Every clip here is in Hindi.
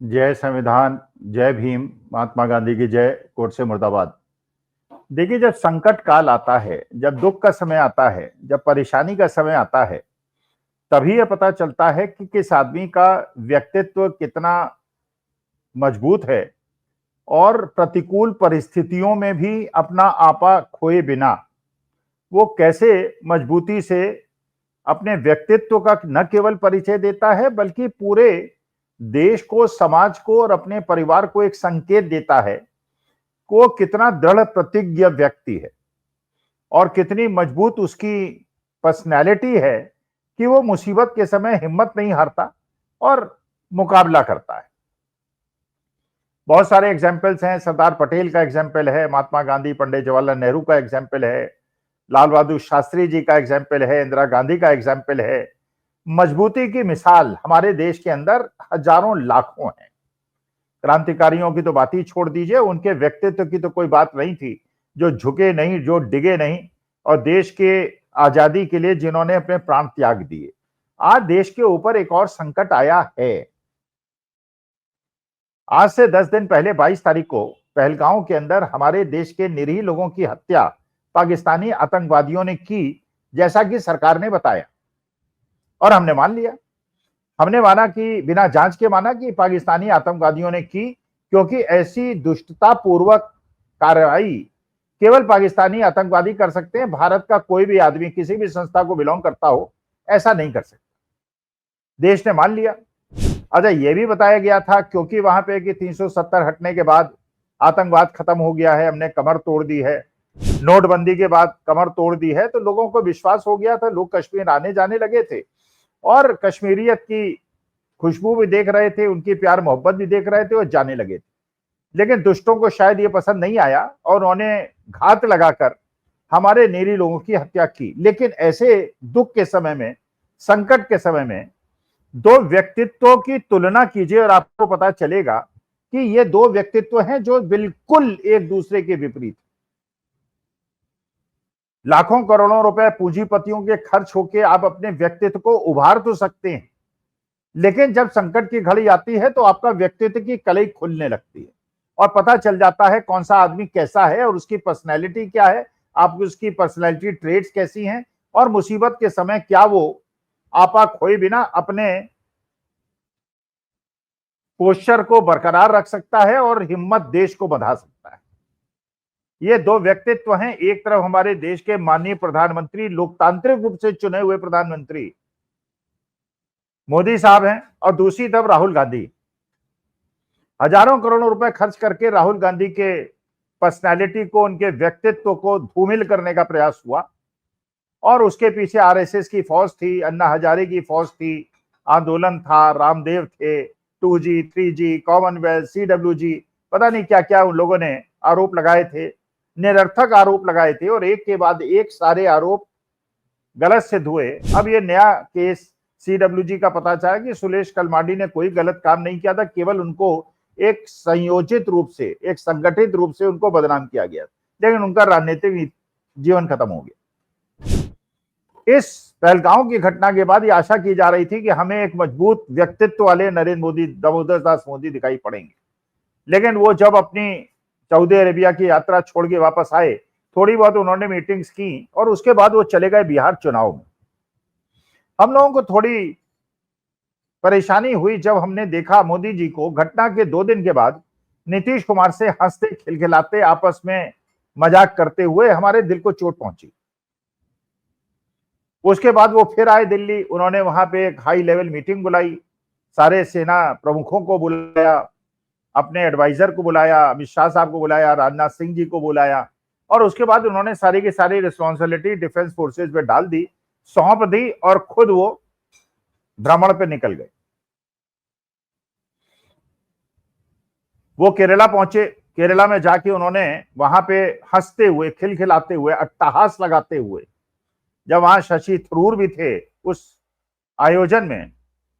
जय संविधान, जय भीम, महात्मा गांधी की जय, कोर्ट से मुर्दाबाद। देखिए, जब संकट काल आता है, जब दुख का समय आता है, जब परेशानी का समय आता है, तभी यह पता चलता है कि किस आदमी का व्यक्तित्व कितना मजबूत है और प्रतिकूल परिस्थितियों में भी अपना आपा खोए बिना वो कैसे मजबूती से अपने व्यक्तित्व का न केवल परिचय देता है, बल्कि पूरे देश को, समाज को और अपने परिवार को एक संकेत देता है कि वो कितना दृढ़ प्रतिज्ञ व्यक्ति है और कितनी मजबूत उसकी पर्सनैलिटी है कि वो मुसीबत के समय हिम्मत नहीं हारता और मुकाबला करता है। बहुत सारे एग्जाम्पल्स हैं। सरदार पटेल का एग्जाम्पल है, महात्मा गांधी, पंडित जवाहरलाल नेहरू का एग्जाम्पल है, लाल बहादुर शास्त्री जी का एग्जाम्पल है, इंदिरा गांधी का एग्जाम्पल है। मजबूती की मिसाल हमारे देश के अंदर हजारों लाखों हैं। क्रांतिकारियों की तो बात ही छोड़ दीजिए, उनके व्यक्तित्व की तो कोई बात नहीं थी, जो झुके नहीं, जो डिगे नहीं और देश के आजादी के लिए जिन्होंने अपने प्राण त्याग दिए। आज देश के ऊपर एक और संकट आया है। आज से 10 दिन पहले 22 तारीख को पहलगांव के अंदर हमारे देश के निरीह लोगों की हत्या पाकिस्तानी आतंकवादियों ने की, जैसा कि सरकार ने बताया और हमने मान लिया। हमने माना कि बिना जांच के माना कि पाकिस्तानी आतंकवादियों ने की, क्योंकि ऐसी दुष्टतापूर्वक कार्रवाई केवल पाकिस्तानी आतंकवादी कर सकते हैं। भारत का कोई भी आदमी किसी भी संस्था को बिलोंग करता हो ऐसा नहीं कर सकता। देश ने मान लिया। अच्छा, यह भी बताया गया था क्योंकि वहां पे कि 370 हटने के बाद आतंकवाद खत्म हो गया है, हमने कमर तोड़ दी है, नोटबंदी के बाद कमर तोड़ दी है, तो लोगों को विश्वास हो गया था, लोग कश्मीर आने जाने लगे थे और कश्मीरियत की खुशबू भी देख रहे थे, उनकी प्यार मोहब्बत भी देख रहे थे और जाने लगे थे। लेकिन दुष्टों को शायद ये पसंद नहीं आया और उन्होंने घात लगाकर हमारे निरीह लोगों की हत्या की। लेकिन ऐसे दुख के समय में, संकट के समय में दो व्यक्तित्वों की तुलना कीजिए और आपको पता चलेगा कि ये दो व्यक्तित्व हैं जो बिल्कुल एक दूसरे के विपरीत। लाखों करोड़ों रुपए पूंजीपतियों के खर्च होकर आप अपने व्यक्तित्व को उभार तो सकते हैं, लेकिन जब संकट की घड़ी आती है तो आपका व्यक्तित्व की कलई खुलने लगती है और पता चल जाता है कौन सा आदमी कैसा है और उसकी पर्सनैलिटी क्या है, आप उसकी पर्सनैलिटी ट्रेड्स कैसी हैं और मुसीबत के समय क्या वो आपा खोए बिना अपने पोस्चर को बरकरार रख सकता है और हिम्मत देश को बंधा सकता है। ये दो व्यक्तित्व हैं। एक तरफ हमारे देश के माननीय प्रधानमंत्री, लोकतांत्रिक रूप से चुने हुए प्रधानमंत्री मोदी साहब हैं और दूसरी तरफ राहुल गांधी। हजारों करोड़ों रुपए खर्च करके राहुल गांधी के पर्सनैलिटी को, उनके व्यक्तित्व को धूमिल करने का प्रयास हुआ और उसके पीछे आरएसएस की फौज थी, अन्ना हजारे की फौज थी, आंदोलन था, रामदेव थे, 2G, 3G, कॉमनवेल्थ, CWG, पता नहीं क्या क्या उन लोगों ने आरोप लगाए थे, निरर्थक आरोप लगाए थे और एक के बाद एक सारे आरोप गलत सिद्ध हुए। अब ये नया केस CWG का पता चला कि सुलेश कलमाडी ने कोई गलत काम नहीं किया था, केवल उनको एक संयोजित रूप से, एक संगठित रूप से उनको बदनाम किया गया, लेकिन उनका राजनीतिक जीवन खत्म हो गया। इस पहलगांव की घटना के बाद ये आशा की जा रही थी कि हमें एक मजबूत व्यक्तित्व वाले नरेंद्र मोदी, दामोदर दास मोदी दिखाई पड़ेंगे, लेकिन वो जब अपनी सऊदी अरेबिया की यात्रा छोड़ के वापस आए, थोड़ी बहुत उन्होंने मीटिंग्स की और उसके बाद वो चले गए बिहार चुनाव में। हम लोगों को थोड़ी परेशानी हुई जब हमने देखा मोदी जी को घटना के 2 दिन के बाद नीतीश कुमार से हंसते खिलखिलाते आपस में मजाक करते हुए, हमारे दिल को चोट पहुंची। उसके बाद वो फिर आए दिल्ली, उन्होंने वहां पे एक हाई लेवल मीटिंग बुलाई, सारे सेना प्रमुखों को बुलाया, अपने एडवाइजर को बुलाया, अमित शाह साहब को बुलाया, राजनाथ सिंह जी को बुलाया और उसके बाद उन्होंने सारी की सारी रिस्पॉन्सिबिलिटी डिफेंस फोर्सेज पे डाल दी, सौंप दी और खुद वो भ्रमण पे निकल गए। वो केरला पहुंचे, केरला में जाके उन्होंने वहां पे हंसते हुए, खिलखिलाते हुए, अट्टहास लगाते हुए, जब वहां शशि थरूर भी थे उस आयोजन में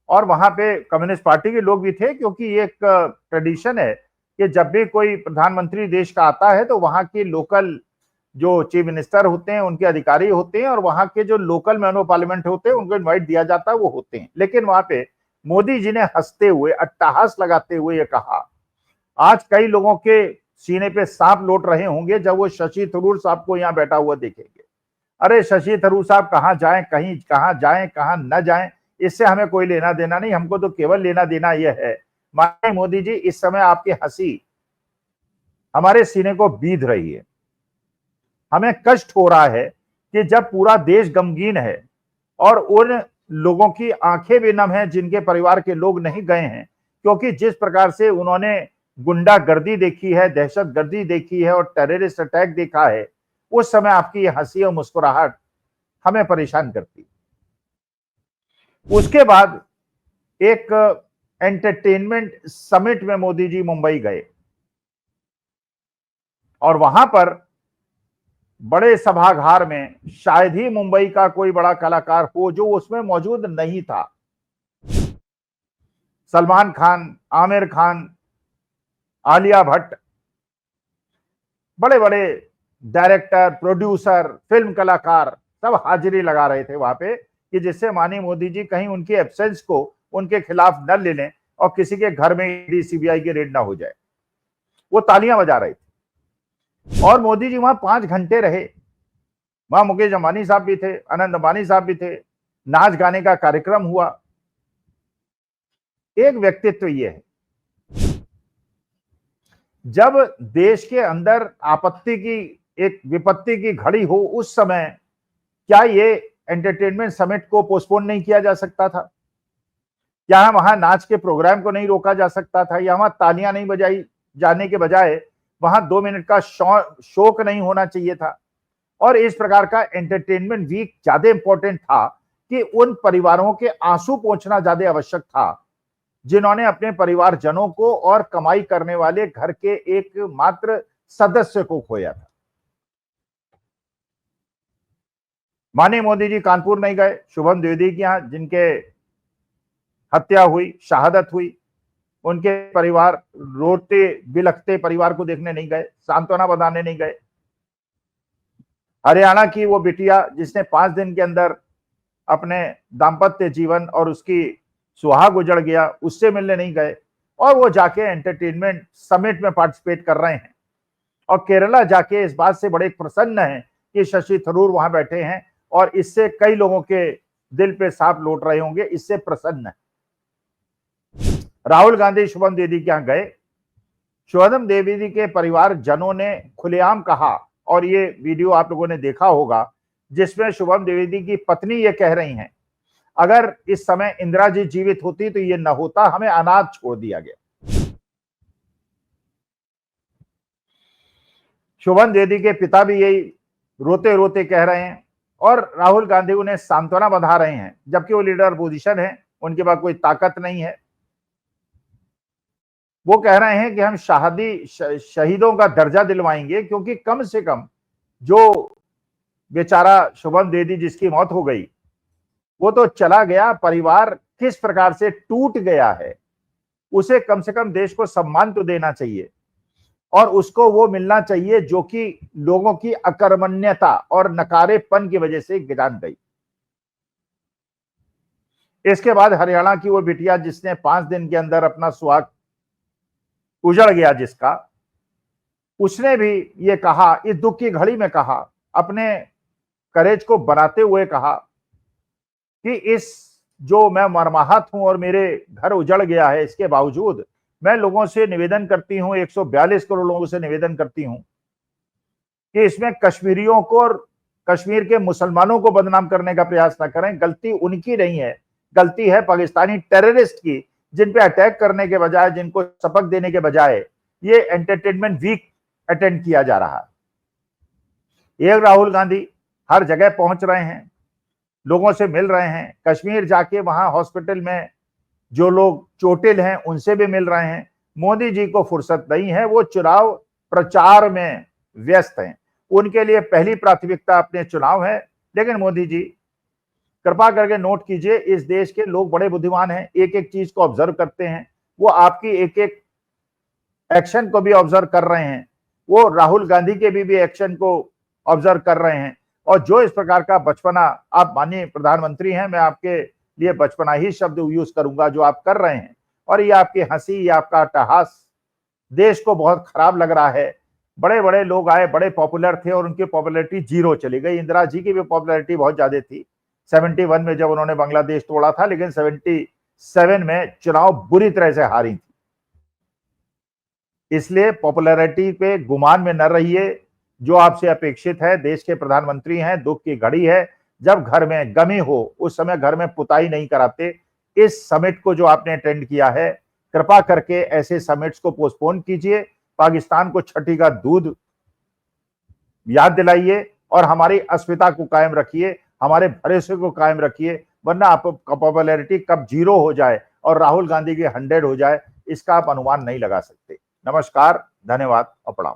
और वहां पे कम्युनिस्ट पार्टी के लोग भी थे, क्योंकि ये एक ट्रेडिशन है कि जब भी कोई प्रधानमंत्री देश का आता है तो वहां के लोकल जो चीफ मिनिस्टर होते हैं, उनके अधिकारी होते हैं और वहां के जो लोकल मेंबर ऑफ पार्लियामेंट होते हैं उनको इनवाइट दिया जाता है, वो होते हैं। लेकिन वहां पे मोदी जी ने हंसते हुए, अट्टहास लगाते हुए ये कहा। आज कई लोगों के सीने पे सांप लौट रहे होंगे जब वो शशि थरूर साहब को यहाँ बैठा हुआ देखेंगे। अरे शशि थरूर साहब कहाँ जाएं, कहीं कहाँ जाएं, कहाँ न जाएं, इससे हमें कोई लेना देना नहीं। हमको तो केवल लेना देना यह है, माननीय मोदी जी, इस समय आपकी हंसी हमारे सीने को बीध रही है। हमें कष्ट हो रहा है कि जब पूरा देश गमगीन है और उन लोगों की आंखें भी नम हैं जिनके परिवार के लोग नहीं गए हैं, क्योंकि जिस प्रकार से उन्होंने गुंडागर्दी देखी है, दहशतगर्दी देखी है और टेररिस्ट अटैक देखा है, उस समय आपकी हंसी और मुस्कुराहट हमें परेशान करती। उसके बाद एक एंटरटेनमेंट समिट में मोदी जी मुंबई गए और वहां पर बड़े सभागार में शायद ही मुंबई का कोई बड़ा कलाकार हो जो उसमें मौजूद नहीं था। सलमान खान, आमिर खान, आलिया भट्ट, बड़े बड़े डायरेक्टर, प्रोड्यूसर, फिल्म कलाकार सब हाजिरी लगा रहे थे वहां पे कि जिससे माननीय मोदी जी कहीं उनके एब्सेंस को उनके खिलाफ न ले लें और किसी के घर में ईडी सीबीआई की रेड ना हो जाए। वो तालियां बजा रहे थे और मोदी जी वहां 5 घंटे रहे। वहां मुकेश अंबानी साहब भी थे, अनंत अंबानी साहब भी थे, नाच गाने का कार्यक्रम हुआ। एक व्यक्तित्व ये है, जब देश के अंदर आपत्ति की, एक विपत्ति की घड़ी हो, उस समय क्या ये एंटरटेनमेंट समिट को पोस्टपोन नहीं किया जा सकता था? क्या वहां नाच के प्रोग्राम को नहीं रोका जा सकता था? या वहां तालियां नहीं बजाई जाने के बजाय वहां 2 मिनट का शोक नहीं होना चाहिए था? और इस प्रकार का एंटरटेनमेंट वीक ज्यादा इंपॉर्टेंट था कि उन परिवारों के आंसू पोंछना ज्यादा आवश्यक था जिन्होंने अपने परिवारजनों को और कमाई करने वाले घर के एक मात्र सदस्य को खोया था। माननीय मोदी जी कानपुर नहीं गए, शुभम द्विवेदी के यहां जिनके हत्या हुई, शहादत हुई, उनके परिवार रोते बिलखते परिवार को देखने नहीं गए, सांत्वना बताने नहीं गए। हरियाणा की वो बिटिया जिसने 5 दिन के अंदर अपने दाम्पत्य जीवन और उसकी सुहाग उजड़ गया, उससे मिलने नहीं गए और वो जाके एंटरटेनमेंट समिट में पार्टिसिपेट कर रहे हैं। और केरला जाके इस बात से बड़े प्रसन्न हैं कि शशि थरूर वहां बैठे हैं और इससे कई लोगों के दिल पे सांप लौट रहे होंगे, इससे प्रसन्न है। राहुल गांधी शुभम द्विवेदी के यहां गए। शुभम द्विवेदी के परिवार जनों ने खुलेआम कहा, और ये वीडियो आप लोगों ने देखा होगा, जिसमें शुभम द्विवेदी की पत्नी ये कह रही हैं, अगर इस समय इंदिरा जी जीवित होती तो ये न होता, हमें अनाथ छोड़ दिया गया। शुभम द्विवेदी के पिता भी यही रोते रोते कह रहे हैं और राहुल गांधी उन्हें सांत्वना बंधा रहे हैं, जबकि वो लीडर पोजीशन है, उनके पास कोई ताकत नहीं है। वो कह रहे हैं कि हम शहीदों का दर्जा दिलवाएंगे, क्योंकि कम से कम जो बेचारा शुभम द्विवेदी जिसकी मौत हो गई वो तो चला गया, परिवार किस प्रकार से टूट गया है, उसे कम से कम देश को सम्मान तो देना चाहिए और उसको वो मिलना चाहिए जो कि लोगों की अकर्मण्यता और नकारेपन की वजह से जान गई। इसके बाद हरियाणा की वो बिटिया जिसने 5 दिन के अंदर अपना सुहाग उजड़ गया जिसका, उसने भी ये कहा, इस दुख की घड़ी में कहा, अपने करेज को बनाते हुए कहा कि इस जो मैं मरमाहत हूं और मेरे घर उजड़ गया है, इसके बावजूद मैं लोगों से निवेदन करती हूं, 142 करोड़ लोगों से निवेदन करती हूं कि इसमें कश्मीरियों को और कश्मीर के मुसलमानों को बदनाम करने का प्रयास न करें। गलती उनकी नहीं है, गलती है पाकिस्तानी टेररिस्ट की, जिन पे अटैक करने के बजाय, जिनको सबक देने के बजाय ये एंटरटेनमेंट वीक अटेंड किया जा रहा है। एक राहुल गांधी हर जगह पहुंच रहे हैं, लोगों से मिल रहे हैं, कश्मीर जाके वहां हॉस्पिटल में जो लोग चोटिल हैं उनसे भी मिल रहे हैं। मोदी जी को फुर्सत नहीं है, वो चुनाव प्रचार में व्यस्त हैं, उनके लिए पहली प्राथमिकता अपने चुनाव है। लेकिन मोदी जी कृपा करके नोट कीजिए, इस देश के लोग बड़े बुद्धिमान हैं, एक एक चीज को ऑब्जर्व करते हैं, वो आपकी एक एक एक्शन को भी ऑब्जर्व कर रहे हैं, वो राहुल गांधी के भी एक्शन को ऑब्जर्व कर रहे हैं। और जो इस प्रकार का बचपना, आप माननीय प्रधानमंत्री हैं, मैं आपके लिए बचपना ही शब्द यूज करूंगा जो आप कर रहे हैं। और ये आपकी हंसी, ये आपका अट्टहास देश को बहुत खराब लग रहा है। बड़े बड़े लोग आए, बड़े पॉपुलर थे और उनकी पॉपुलैरिटी जीरो चली गई। इंदिरा जी की भी पॉपुलैरिटी बहुत ज्यादा थी 71 में जब उन्होंने बांग्लादेश तोड़ा था, लेकिन 77 में चुनाव बुरी तरह से हारी थी। इसलिए पॉपुलैरिटी पे गुमान में न रहिए। जो आपसे अपेक्षित है, देश के प्रधानमंत्री हैं, दुख की घड़ी है, जब घर में गमी हो उस समय घर में पुताई नहीं कराते। इस समिट को जो आपने अटेंड किया है, कृपा करके ऐसे समिट्स को पोस्टपोन कीजिए। पाकिस्तान को छठी का दूध याद दिलाइए और हमारी अस्मिता को कायम रखिए, हमारे भरोसे को कायम रखिए, वरना आपका पॉपुलैरिटी कब जीरो हो जाए और राहुल गांधी की 100 हो जाए, इसका आप अनुमान नहीं लगा सकते। नमस्कार, धन्यवाद और प्रणाम।